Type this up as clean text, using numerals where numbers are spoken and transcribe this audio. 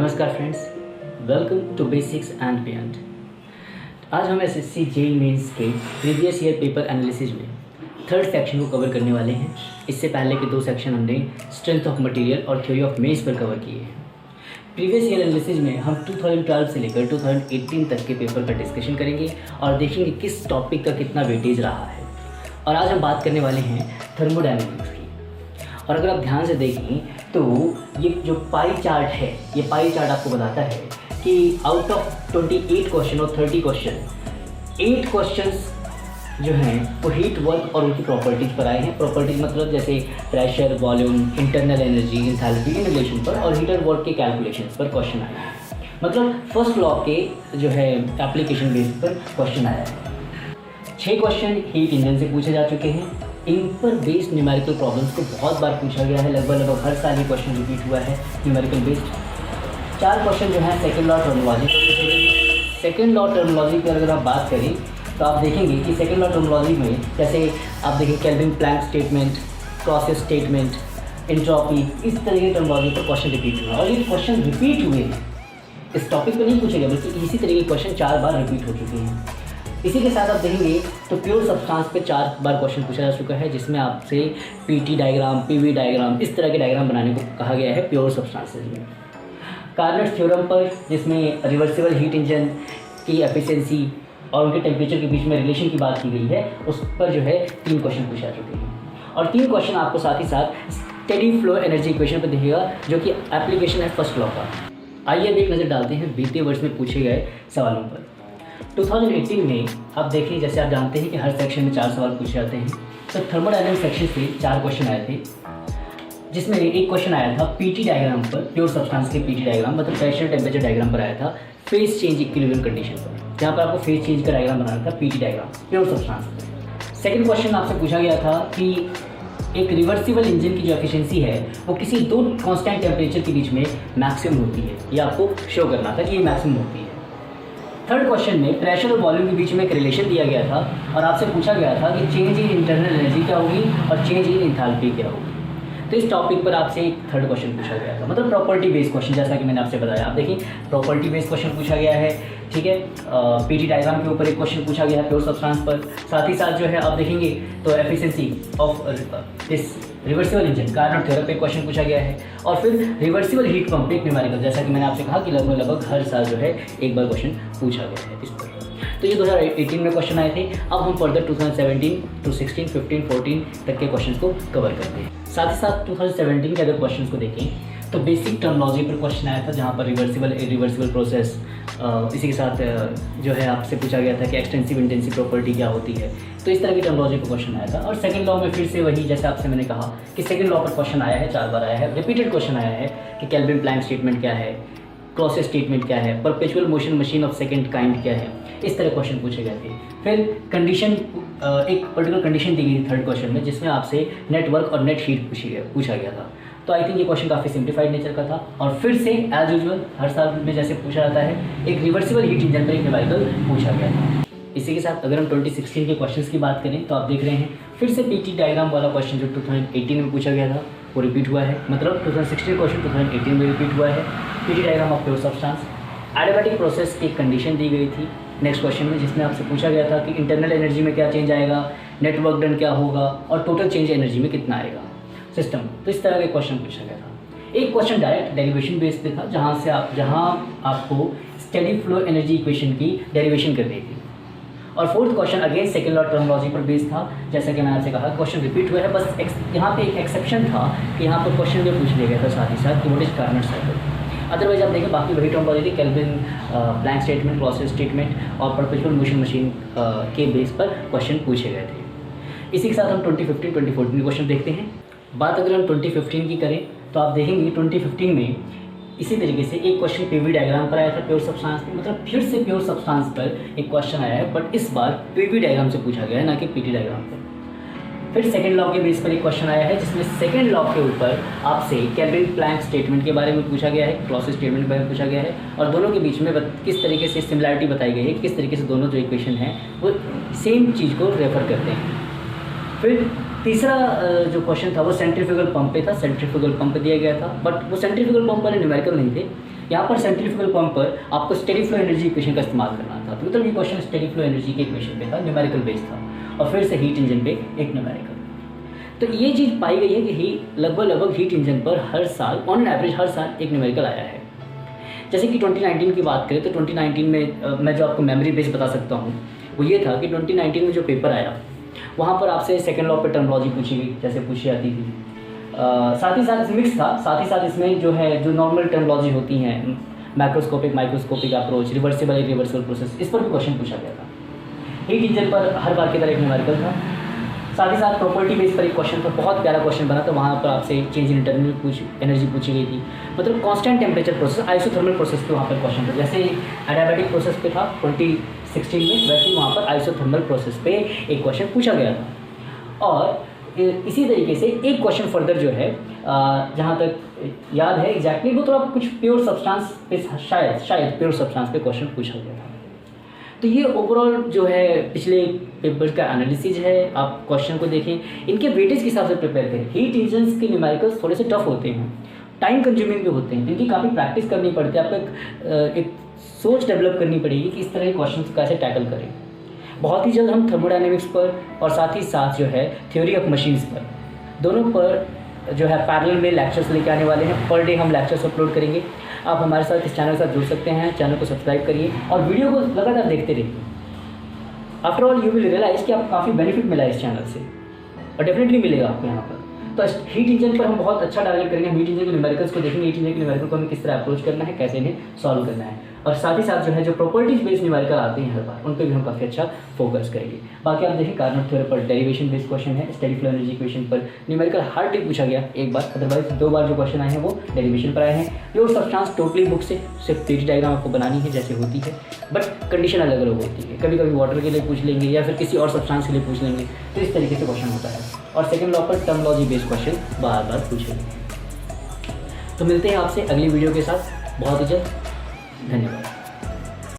नमस्कार friends, welcome to basics and beyond. आज हम एसएससी जेई मेंस के प्रीवियस ईयर पेपर एनालिसिस में थर्ड सेक्शन को कवर करने वाले हैं। इससे पहले के दो सेक्शन हमने स्ट्रेंथ ऑफ मटेरियल और थ्योरी ऑफ मेंस पर कवर किए हैं। प्रीवियस ईयर एनालिसिस में हम 2012 से लेकर 2018 तक के पेपर का डिस्कशन करेंगे और देखेंगे किस टॉपिक का कितना वेटेज रहा है। और आज हम बात करने वाले हैं थर्मोडायनामिक्स की। और अगर आप ध्यान से देखें तो ये जो पाई चार्ट है, ये पाई चार्ट आपको बताता है कि आउट ऑफ 28 क्वेश्चन और 30 क्वेश्चन 8 क्वेश्चंस जो हैं वो हीट वर्क और उनकी प्रॉपर्टीज़ पर आए हैं। प्रॉपर्टीज़ मतलब जैसे pressure, volume, internal energy, enthalpy in relation पर और हीटर वर्क के कैलकुलेशन पर क्वेश्चन आए हैं। मतलब फर्स्ट लॉ के जो है एप्लीकेशन बेस पर क्वेश्चन आया है। 6 क्वेश्चन हीट इंजन से पूछे जा चुके हैं। इन पर बेस्ड न्यूमेरिकल प्रॉब्लम्स को बहुत बार पूछा गया है, लगभग हर साल ये क्वेश्चन रिपीट हुआ है न्यूमेरिकल बेस्ड। 4 क्वेश्चन जो है second law terminology. Second law terminology की अगर आप बात करें तो आप देखेंगे कि सेकंड लॉ टर्मिनोलॉजी में जैसे आप देखें Kelvin Planck statement, Clausius statement, entropy, इस तरह के टर्मिनोलॉजी पर क्वेश्चन रिपीट हुआ और ये क्वेश्चन रिपीट हुए हैं। इस टॉपिक पर नहीं पूछे गए बल्कि इसी तरह के क्वेश्चन 4 बार रिपीट हो चुके हैं। इसी के साथ आप देखेंगे तो प्योर सब्सटेंस पे 4 बार क्वेश्चन पूछा जा चुका है, जिसमें आपसे पीटी डायग्राम, पीवी डायग्राम, इस तरह के डायग्राम बनाने को कहा गया है प्योर सब्सटेंसेस में। कार्नट थ्योरम पर जिसमें रिवर्सिबल हीट इंजन की एफिशिएंसी और उनके टेम्परेचर के बीच में रिलेशन की बात की गई है, उस पर जो है 3 क्वेश्चन पूछे जा चुके हैं। और 3 क्वेश्चन आपको साथ ही साथ स्टेडी फ्लो एनर्जी इक्वेशन पर दिखेगा, जो कि एप्लीकेशन है फर्स्ट लॉ का। आइए अब एक नज़र डालते हैं बीते वर्ष में पूछे गए सवालों पर। 2018 में आप देखिए, जैसे आप जानते हैं कि हर सेक्शन में 4 सवाल पूछे जाते हैं, तो थर्मोडायनामिक्स सेक्शन से 4 क्वेश्चन आए थे, जिसमें एक क्वेश्चन आया था पीटी डायग्राम पर, प्योर सब्सटेंस के पीटी डायग्राम मतलब प्रेशर टेम्परेचर डायग्राम पर आया था फेज चेंज इक्विलिब्रियम कंडीशन पर, जहाँ पर आपको फेज चेंज का डायग्राम बनाना था पीटी डायग्राम प्योर सब्सटेंस पर। सेकेंड क्वेश्चन आपसे पूछा गया था कि एक रिवर्सिबल इंजन की जो एफिशिएंसी है वो किसी 2 कांस्टेंट टेम्परेचर के बीच में मैक्सिमम होती है, ये आपको शो करना था कि ये मैक्सिमम होती है। थर्ड क्वेश्चन में प्रेशर और वॉल्यूम के बीच में एक रिलेशन दिया गया था और आपसे पूछा गया था कि चेंज इन इंटरनल एनर्जी क्या होगी और चेंज इन इंथैल्पी क्या होगी। तो इस टॉपिक पर आपसे एक थर्ड क्वेश्चन पूछा गया था, मतलब प्रॉपर्टी बेस्ड क्वेश्चन, जैसा कि मैंने आपसे बताया। आप देखिए प्रॉपर्टी बेस्ड क्वेश्चन पूछा गया है, ठीक है। पीटी डायग्राम के ऊपर एक क्वेश्चन पूछा गया है प्योर सब्सटेंस पर। साथ ही साथ जो है आप देखेंगे तो efficiency of this reversible engine Carnot theorem पे क्वेश्चन पूछा गया है। और फिर रिवर्सिबल हीट पंप एक न्यूमेरिकल, जैसा कि मैंने आपसे कहा कि लगभग हर साल जो है एक बार क्वेश्चन पूछा गया है इस पर। तो ये 2018 में क्वेश्चन आए थे। अब हम फर्दर 2017 to 16, 15, 14 तक के क्वेश्चन को कवर करते हैं। साथ ही साथ 2017 के अगर क्वेश्चन को देखें तो बेसिक टर्मिनोलॉजी पर क्वेश्चन आया था, जहाँ पर रिवर्सिबल इरिवर्सिबल प्रोसेस, इसी के साथ जो है आपसे पूछा गया था कि एक्सटेंसिव इंटेंसिव प्रॉपर्टी क्या होती है। तो इस तरह की टर्मिनोलॉजी पर क्वेश्चन आया था। और सेकंड लॉ में फिर से वही, जैसे आपसे मैंने कहा कि सेकंड लॉ पर क्वेश्चन आया है, 4 बार आया है, रिपीटेड क्वेश्चन आया है कि केल्विन प्लैंक स्टेटमेंट क्या है, क्लॉसियस स्टेटमेंट क्या है, perpetual motion machine of second kind क्या है, इस तरह क्वेश्चन पूछे गए थे। फिर कंडीशन, एक पर्टिकुलर कंडीशन दी गई थी थर्ड क्वेश्चन में, जिसमें आपसे नेटवर्क और नेट हीट पूछा गया था। तो आई थिंक ये क्वेश्चन काफ़ी सिंप्लीफाइड नेचर का था। और फिर से एज यूजुअल हर साल में जैसे पूछा जाता है, एक रिवर्सिबल हीट इंजन पर एक न्यूमेरिकल पूछा गया था। इसी के साथ अगर हम 2016 के क्वेश्चंस की बात करें तो आप देख रहे हैं फिर से पीटी डायग्राम वाला क्वेश्चन जो 2018 में पूछा गया था वो रिपीट हुआ है, मतलब 2016 क्वेश्चन 2018 में रिपीट हुआ है। PT diagram of pure substance, adiabatic process की कंडीशन दी गई थी नेक्स्ट क्वेश्चन में, जिसमें आपसे पूछा गया था कि इंटरनल एनर्जी में क्या चेंज आएगा, नेटवर्क डन क्या होगा और टोटल चेंज एनर्जी में कितना आएगा सिस्टम। तो इस तरह के क्वेश्चन पूछा गया था। एक क्वेश्चन डायरेक्ट डेरिवेशन बेस्ड था, जहाँ आपको स्टेडी फ्लो एनर्जी इक्वेशन की डेरिवेशन करनी थी। और fourth question again second law terminology पर बेस्ड था, जैसा कि मैंने आपसे कहा क्वेश्चन रिपीट हुआ है। बस यहाँ पे एक एक्सेप्शन था कि यहाँ पर क्वेश्चन जो पूछ लिया गया था साथ ही साथ कि what is Carnot cycle. Otherwise आप देखें बाकी वही टर्मिनोलॉजी थी, Kelvin Planck statement, Clausius statement और परपेचुअल मोशन मशीन के बेस पर क्वेश्चन पूछे गए थे। इसी के साथ हम 2015-2014 के क्वेश्चन देखते हैं। बात अगर हम 2015 की करें तो आप देखेंगे 2015 में इसी तरीके से एक क्वेश्चन पीवी डायग्राम पर आया था प्योर सब्सटेंस पे, मतलब फिर से प्योर सब्सटेंस पर एक क्वेश्चन आया है, बट इस बार पीवी डायग्राम से पूछा गया है, ना कि पीटी डायग्राम पर। फिर सेकंड लॉ के बेस पर एक क्वेश्चन आया है, जिसमें सेकंड लॉ के ऊपर आपसे केल्विन प्लैंक स्टेटमेंट के बारे में पूछा गया है, क्लॉसियस स्टेटमेंट के बारे में पूछा गया है और दोनों के बीच में किस तरीके से सिमिलैरिटी बताई गई है, किस तरीके से दोनों जो इक्वेशन हैं वो सेम चीज़ को रेफर करते हैं। फिर तीसरा जो क्वेश्चन था वो सेंट्रीफ्यूगल पंप पे था, सेंट्रीफ्यूगल पंप दिया गया था, बट वो सेंट्रीफ्यूगल पंप वाले न्यूमेरिकल नहीं थे। यहाँ पर सेंट्रीफ्यूगल पंप पर आपको स्टेडी फ्लो एनर्जी इक्वेशन का इस्तेमाल करना था। तो मतलब ये क्वेश्चन स्टेडी फ्लो एनर्जी के इक्वेशन पे था, न्यूमेरिकल बेस था, और फिर से हीट इंजन पे एक न्यूमेरिकल। तो ये चीज़ पाई गई है कि लगभग हीट इंजन पर हर साल ऑन एवरेज हर साल एक न्यूमेरिकल आया है। जैसे कि 2019 की बात करें तो 2019 में मैं जो आपको मेमोरी बेस बता सकता हूँ वो ये था कि 2019 में जो पेपर आया वहाँ पर आपसे सेकेंड लॉ पर टर्मोलॉजी पूछी गई, जैसे पूछी जाती थी। साथ ही साथ मिक्स था, साथ ही साथ इसमें जो नॉर्मल टर्मोलॉजी होती हैं, macroscopic microscopic approach, reversible irreversible process, इस पर भी क्वेश्चन पूछा गया था। हीट इंजन पर हर बार की तरह एक न्यूमेरिकल था। साथ ही साथ प्रॉपर्टी बेस पर एक क्वेश्चन था, बहुत प्यारा क्वेश्चन बना था। वहाँ पर आपसे चेंज इन इंटरनल एनर्जी पूछी गई थी, मतलब constant temperature process, isothermal process पे वहाँ पर क्वेश्चन था। जैसे एडियाबैटिक प्रोसेस पे था 2016 में, वैसे ही वहाँ पर आइसोथर्मल प्रोसेस पे एक क्वेश्चन पूछा गया था। और इसी तरीके से एक क्वेश्चन फर्दर जो है जहाँ तक याद है एग्जैक्टली वो थोड़ा कुछ प्योर सब्सटेंस पे, शायद प्योर सब्सटेंस पे क्वेश्चन पूछा गया था। तो ये ओवरऑल जो है पिछले पेपर का एनालिसिस है। आप क्वेश्चन को देखें, इनके वेटेज के हिसाब से प्रिपेयर करें। हीट इंजन्स के न्यूमेरिकल्स थोड़े से टफ होते हैं, टाइम कंज्यूमिंग भी होते हैं, इनकी काफ़ी प्रैक्टिस करनी पड़ती है। आपको एक सोच डेवलप करनी पड़ेगी कि इस तरह के क्वेश्चन कैसे टैकल करें। बहुत ही जल्द हम थर्मोडायनेमिक्स पर और साथ ही साथ जो है थ्योरी ऑफ मशीन्स पर, दोनों पर जो है पैरेलल में लेक्चर्स लेके आने वाले हैं। पर डे हम लेक्चर्स अपलोड करेंगे। आप हमारे साथ इस चैनल के साथ जुड़ सकते हैं। चैनल को सब्सक्राइब करिए और वीडियो को लगातार देखते रहिए। After all you will realise कि आपको काफ़ी बेनिफिट मिला है इस चैनल से, और डेफिनेटली मिलेगा आपको यहाँ पर। तो हीट इंजन पर हम बहुत अच्छा टारगेट करेंगे। हीट इंजन के न्यूमेरिकल्स को देखेंगे, हीट इंजन के न्यूमेरिकल को हमें किस तरह अप्रोच करना है, कैसे इन्हें सॉल्व करना है, और साथ ही साथ जो प्रॉपर्टीज बेस्ड न्यूमेरिकल आते हैं हर बार, उन पर भी हम काफ़ी अच्छा फोकस करेंगे। बाकी आप देखिए कार्नोट थ्योरम पर डेरिवेशन बेस्ड क्वेश्चन है, स्टेडी फ्लो एनर्जी इक्वेशन पर न्यूमेरिकल हार्डली पूछा गया एक बार, अदरवाइज 2 बार जो क्वेश्चन आए हैं वो डेरिवेशन पर आए हैं। प्योर सब्सटेंस टोटली बुक से सिर्फ पेज डायग्राम आपको बनानी है जैसे होती है, बट कंडीशन अलग अलग होती है। कभी कभी वाटर के लिए पूछ लेंगे या फिर किसी और सब्सटेंस के लिए पूछ लेंगे, तो इस तरीके से क्वेश्चन होता है। और सेकेंड लॉ पर टर्मोलॉजी बेस्ड क्वेश्चन बार बार पूछेंगे। तो मिलते हैं आपसे अगली वीडियो के साथ बहुत ही जल्द। धन्यवाद।